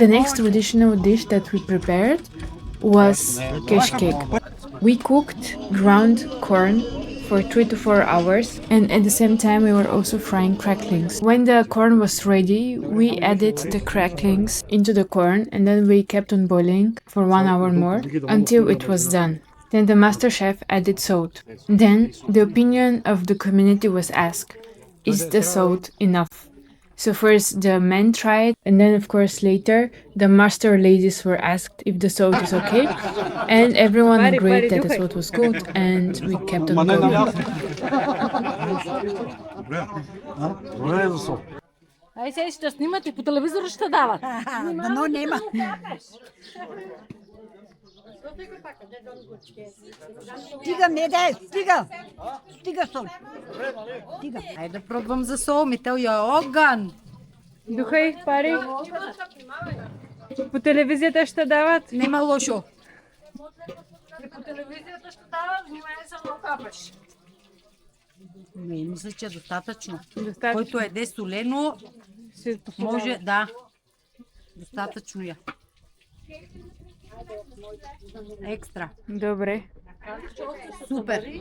The next traditional dish that we prepared was keşkek. We cooked ground corn for 3 to 4 hours, and at the same time we were also frying cracklings. When the corn was ready, we added the cracklings into the corn, and then we kept on boiling for 1 hour more until it was done. Then the master chef added salt. Then the opinion of the community was asked, is the salt enough? So first the men tried, and then of course later the master ladies were asked if the salt is okay, and everyone agreed that the salt was good, and we kept on going. Ай сега ще снимате, по телевизора ще дават. Дано нема. Стига, не дай, стига. Стига сол. Стига. Айде да пробвам за сол, Мител я огън. Духай, пари. По телевизията ще дават. Нема лошо. По телевизията ще дават, внимай се да капаш. Не, мисля, че е достатъчно. Достатъчно. Който еде солено, може да. Достатъчно я. Екстра. Добре. Супер.